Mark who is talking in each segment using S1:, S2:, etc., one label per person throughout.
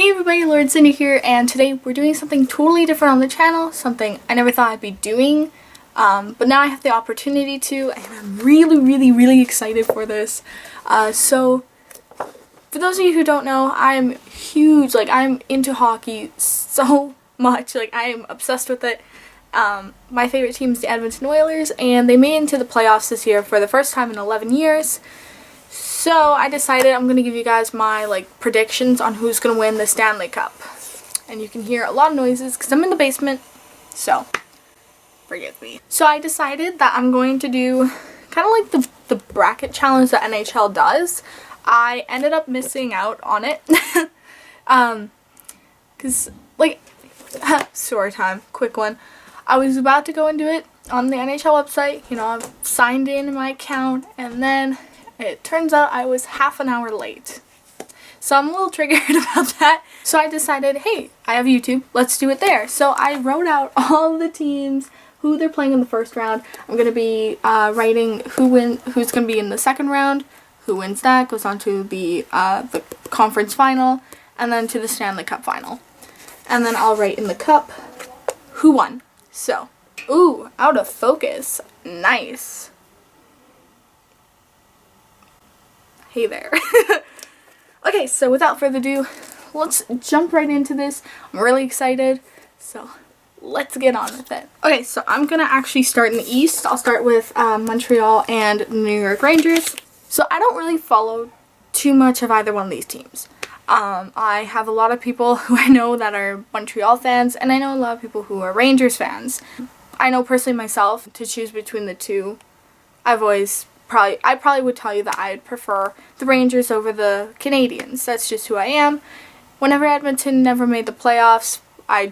S1: Hey everybody, Lord Cindy here, and today we're doing something totally different on the channel, something I never thought I'd be doing, but now I have the opportunity to, and I'm really excited for this. So, for those of you who don't know, I'm huge, I'm into hockey so much, I am obsessed with it. My favorite team is the Edmonton Oilers, and they made it into the playoffs this year for the first time in 11 years. So I decided I'm going to give you guys my predictions on who's going to win the Stanley Cup. And you can hear a lot of noises because I'm in the basement, so forgive me. So I decided that I'm going to do kind of like the bracket challenge that NHL does. I ended up missing out on it. Because story time, quick one. I was about to go and do it on the NHL website. You know, I've signed in my account, and then it turns out I was half an hour late. So I'm a little triggered about that. So I decided, hey, I have YouTube, let's do it there. So I wrote out all the teams, who they're playing in the first round. I'm going to be writing who's going to be in the second round, who wins that, goes on to the conference final, and then to the Stanley Cup final. And then I'll write in the cup who won. So, ooh, out of focus. Nice. Hey there. Okay, so without further ado, let's jump right into this. I'm really excited, so let's get on with it. Okay, so I'm gonna actually start in the East. I'll start with Montreal and New York Rangers. So I don't really follow too much of either one of these teams. I have a lot of people who I know that are Montreal fans, and I know a lot of people who are Rangers fans. I know personally myself, to choose between the two, I probably would tell you that I'd prefer the Rangers over the Canadians. That's just who I am. Whenever Edmonton never made the playoffs, I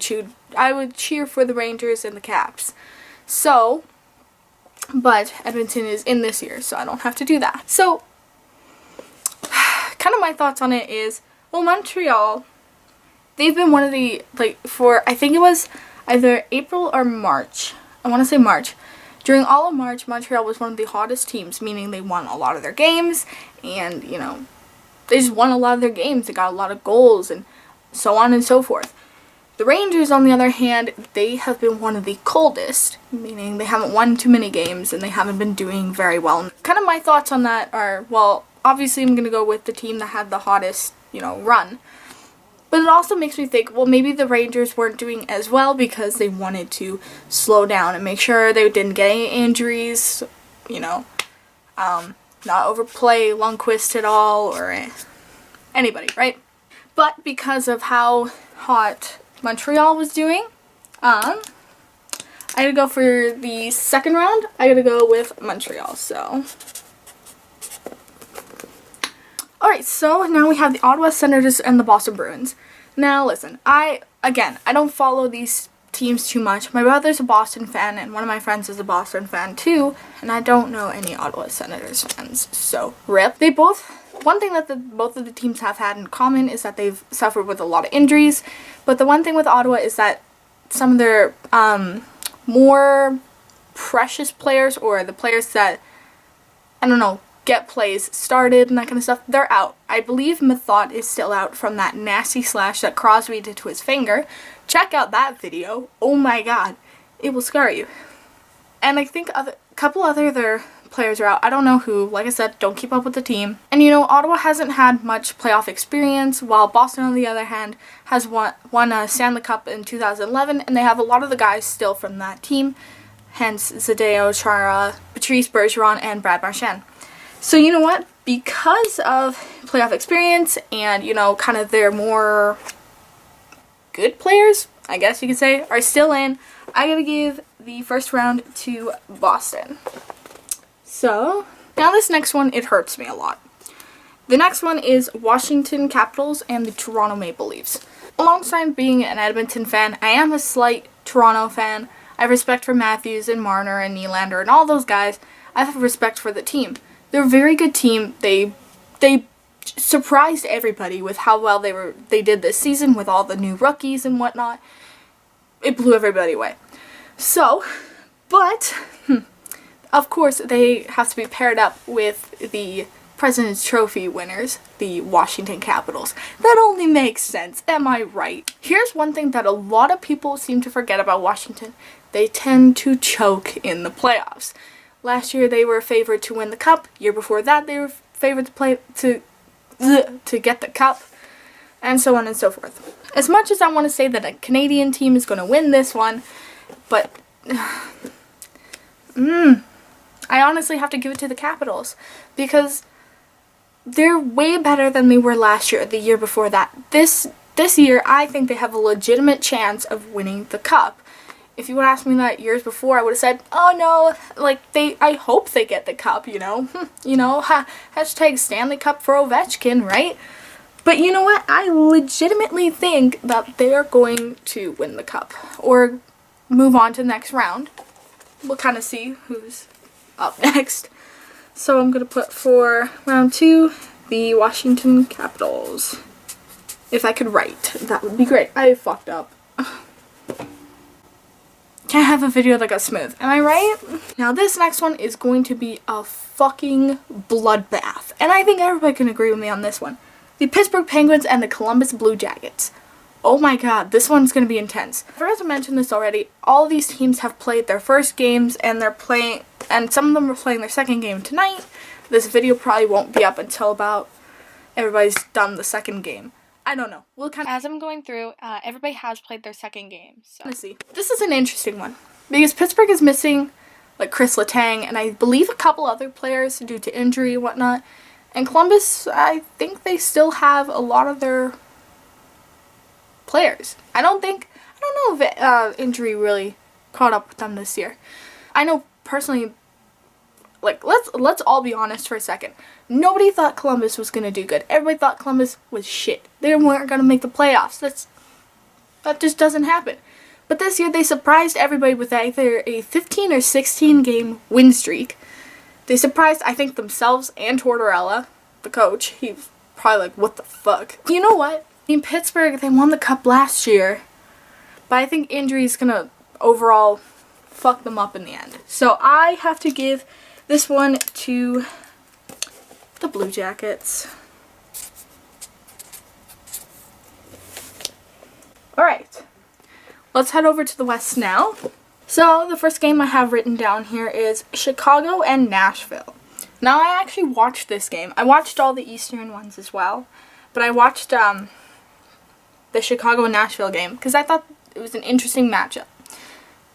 S1: would cheer for the Rangers and the Caps. So, but Edmonton is in this year, so I don't have to do that. So, kind of my thoughts on it is, well, Montreal, they've been one of the, for, I think it was either April or March. I want to say March. During all of March, Montreal was one of the hottest teams, meaning they won a lot of their games, and, you know, they just won a lot of their games. They got a lot of goals, and so on and so forth. The Rangers, on the other hand, they have been one of the coldest, meaning they haven't won too many games, and they haven't been doing very well. Kind of my thoughts on that are, well, obviously I'm going to go with the team that had the hottest, run. But it also makes me think, well, maybe the Rangers weren't doing as well because they wanted to slow down and make sure they didn't get any injuries, not overplay Lundqvist at all or anybody, right? But because of how hot Montreal was doing, I gotta go for the second round. I gotta go with Montreal, so. Alright, so now we have the Ottawa Senators and the Boston Bruins. Now, listen, I don't follow these teams too much. My brother's a Boston fan, and one of my friends is a Boston fan too, and I don't know any Ottawa Senators fans, so rip. One thing that both of the teams have had in common is that they've suffered with a lot of injuries, but the one thing with Ottawa is that some of their more precious players, or the players that, I don't know, get plays started and that kind of stuff, they're out. I believe Methot is still out from that nasty slash that Crosby did to his finger. Check out that video. Oh my god. It will scar you. And I think a couple other players are out. I don't know who. Like I said, don't keep up with the team. And Ottawa hasn't had much playoff experience, while Boston, on the other hand, has won a Stanley Cup in 2011, and they have a lot of the guys still from that team. Hence, Zdeno Chara, Patrice Bergeron, and Brad Marchand. So you know what? Because of playoff experience and, kind of their more good players, I guess you could say, are still in, I gotta give the first round to Boston. So, now this next one, it hurts me a lot. The next one is Washington Capitals and the Toronto Maple Leafs. Alongside being an Edmonton fan, I am a slight Toronto fan. I have respect for Matthews and Marner and Nylander and all those guys. I have respect for the team. They're a very good team. They surprised everybody with how well they did this season with all the new rookies and whatnot. It blew everybody away. So, but of course they have to be paired up with the President's Trophy winners, the Washington Capitals. That only makes sense, am I right? Here's one thing that a lot of people seem to forget about Washington. They tend to choke in the playoffs. Last year they were favored to win the cup. Year before that they were favored to get the cup. And so on and so forth. As much as I want to say that a Canadian team is going to win this one, but I honestly have to give it to the Capitals because they're way better than they were last year, the year before that. This year, I think they have a legitimate chance of winning the cup. If you would ask me that years before, I would have said, oh no, like I hope they get the cup, you know, hashtag Stanley Cup for Ovechkin, right? But you know what? I legitimately think that they're going to win the cup or move on to the next round. We'll kind of see who's up next. So I'm going to put for round 2, the Washington Capitals. If I could write, that would be great. I fucked up. Can't have a video that goes smooth. Am I right? Now this next one is going to be a fucking bloodbath. And I think everybody can agree with me on this one. The Pittsburgh Penguins and the Columbus Blue Jackets. Oh my god, this one's going to be intense. I forgot to mention this already. All these teams have played their first games and and some of them are playing their second game tonight. This video probably won't be up until about everybody's done the second game. I don't know. As I'm going through, everybody has played their second game. So let's see. This is an interesting one because Pittsburgh is missing like Chris Letang and I believe a couple other players due to injury and whatnot. And Columbus, I think they still have a lot of their players. I don't know if injury really caught up with them this year. I know personally, like let's all be honest for a second. Nobody thought Columbus was gonna do good. Everybody thought Columbus was shit. They weren't gonna make the playoffs. That just doesn't happen. But this year they surprised everybody with either a 15 or 16 game win streak. They surprised, I think, themselves and Tortorella, the coach. He's probably like, what the fuck? You know what? In Pittsburgh, they won the cup last year. But I think injury is going to overall fuck them up in the end. So I have to give this one to the Blue Jackets. Alright. Let's head over to the West now. So, the first game I have written down here is Chicago and Nashville. Now, I actually watched this game. I watched all the Eastern ones as well. But I watched the Chicago and Nashville game because I thought it was an interesting matchup.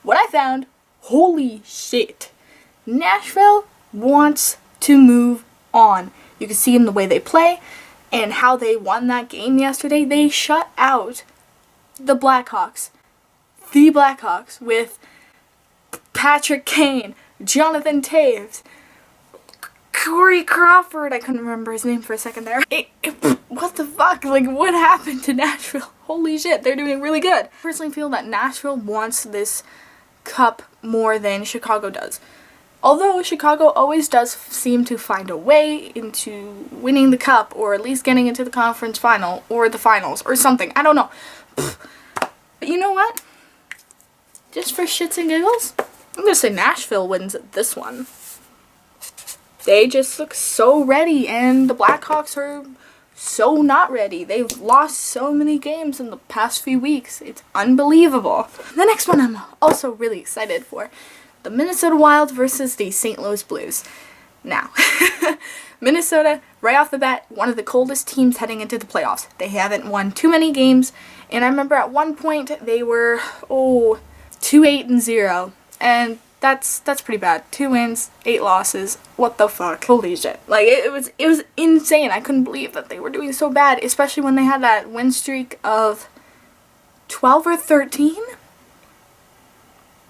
S1: What I found, holy shit. Nashville wants to move on. You can see in the way they play and how they won that game yesterday. They shut out the Blackhawks. The Blackhawks with Patrick Kane, Jonathan Toews, Corey Crawford. I couldn't remember his name for a second there. What the fuck? Like, what happened to Nashville? Holy shit, they're doing really good. I personally feel that Nashville wants this cup more than Chicago does. Although Chicago always does seem to find a way into winning the cup or at least getting into the conference final or the finals or something. I don't know. But you know what? Just for shits and giggles, I'm going to say Nashville wins this one. They just look so ready, and the Blackhawks are so not ready. They've lost so many games in the past few weeks. It's unbelievable. The next one I'm also really excited for. The Minnesota Wild versus the St. Louis Blues. Now, Minnesota, right off the bat, one of the coldest teams heading into the playoffs. They haven't won too many games, and I remember at one point they were, 2-8-0, and that's pretty bad. 2 wins, 8 losses. What the fuck? Holy shit! Like it was insane. I couldn't believe that they were doing so bad, especially when they had that win streak of 12 or 13.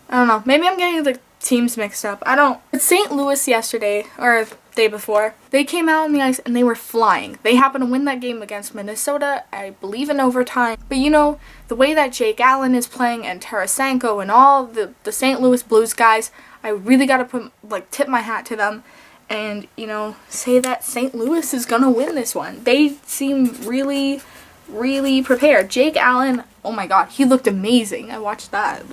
S1: I don't know. Maybe I'm getting the teams mixed up. I don't. But St. Louis yesterday, or day before, they came out on the ice and they were flying. They happened to win that game against Minnesota, I believe in overtime. But you know, the way that Jake Allen is playing and Tarasenko and all the St. Louis Blues guys, I really gotta tip my hat to them and, you know, say that St. Louis is gonna win this one. They seem really, really prepared. Jake Allen, oh my god, he looked amazing. I watched that.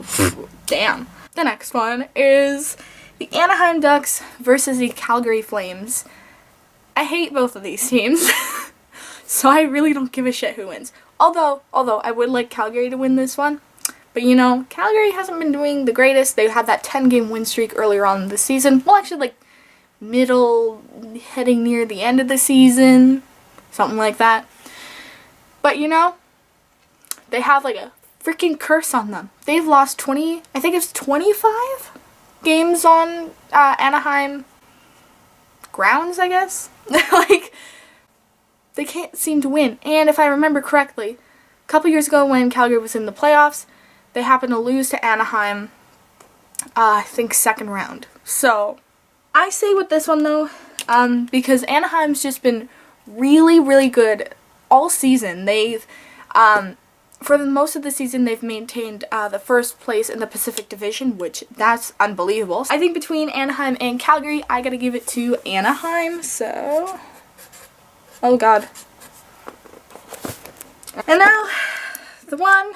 S1: Damn. The next one is the Anaheim Ducks versus the Calgary Flames. I hate both of these teams. So I really don't give a shit who wins. Although I would like Calgary to win this one. But you know, Calgary hasn't been doing the greatest. They had that 10-game win streak earlier on in the season. Well, actually, like, middle, heading near the end of the season. Something like that. But you know, they have like a freaking curse on them. They've lost 20, I think it's 25 games on Anaheim grounds, I guess. Like, they can't seem to win. And if I remember correctly, a couple years ago when Calgary was in the playoffs, they happened to lose to Anaheim, I think second round. So, I say with this one though, because Anaheim's just been really, really good all season. They've, for most of the season, they've maintained the first place in the Pacific Division, which that's unbelievable. I think between Anaheim and Calgary, I gotta give it to Anaheim, so... Oh god. And now, the one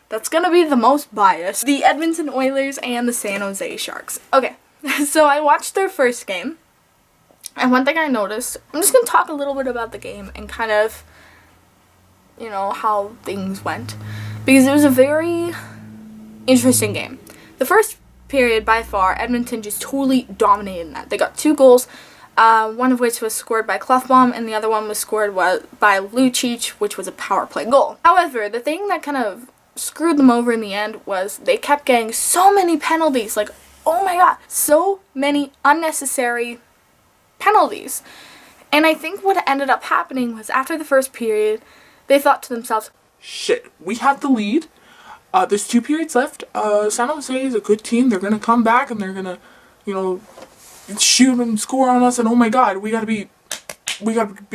S1: that's gonna be the most biased. The Edmonton Oilers and the San Jose Sharks. Okay, so I watched their first game, and one thing I noticed, I'm just gonna talk a little bit about the game and kind of, you know, how things went. Because it was a very interesting game. The first period, by far, Edmonton just totally dominated that. They got 2 goals, one of which was scored by Clefbaum, and the other one was scored by Lucic, which was a power play goal. However, the thing that kind of screwed them over in the end was they kept getting so many penalties. Like, oh my god, so many unnecessary penalties. And I think what ended up happening was after the first period, they thought to themselves,
S2: shit, we have the lead. There's 2 periods left. San Jose is a good team. They're going to come back and they're going to, you know, shoot and score on us. And oh my god, we got to be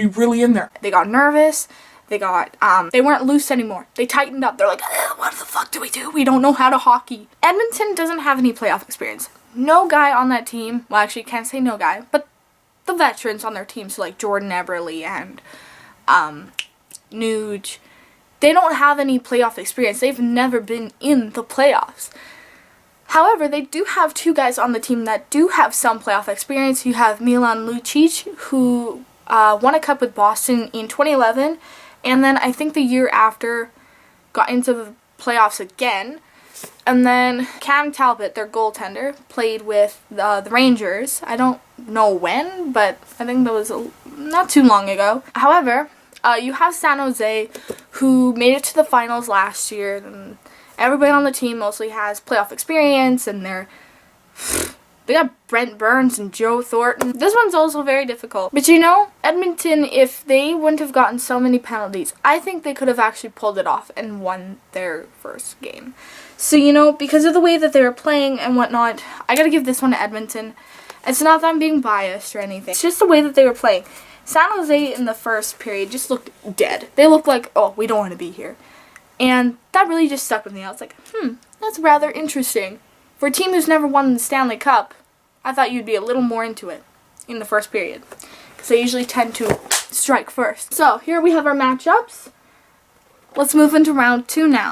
S2: really in there.
S1: They got nervous. They weren't loose anymore. They tightened up. They're like, what the fuck do? We don't know how to hockey. Edmonton doesn't have any playoff experience. No guy on that team, well actually can't say no guy, but the veterans on their team, so like Jordan Eberle and Nuge, they don't have any playoff experience. They've never been in the playoffs. However, they do have 2 guys on the team that do have some playoff experience. You have Milan Lucic, who won a cup with Boston in 2011, and then I think the year after got into the playoffs again. And then Cam Talbot, their goaltender, played with the Rangers. I don't know when, but I think that was not too long ago. However, you have San Jose, who made it to the finals last year. And everybody on the team mostly has playoff experience, and they got Brent Burns and Joe Thornton. This one's also very difficult. But you know, Edmonton, if they wouldn't have gotten so many penalties, I think they could have actually pulled it off and won their first game. So, you know, because of the way that they were playing and whatnot, I gotta give this one to Edmonton. It's not that I'm being biased or anything. It's just the way that they were playing. San Jose in the first period just looked dead. They looked like, oh, we don't want to be here. And that really just stuck with me. I was like, that's rather interesting. For a team who's never won the Stanley Cup, I thought you'd be a little more into it in the first period. Because they usually tend to strike first. So, here we have our matchups. Let's move into round 2 now.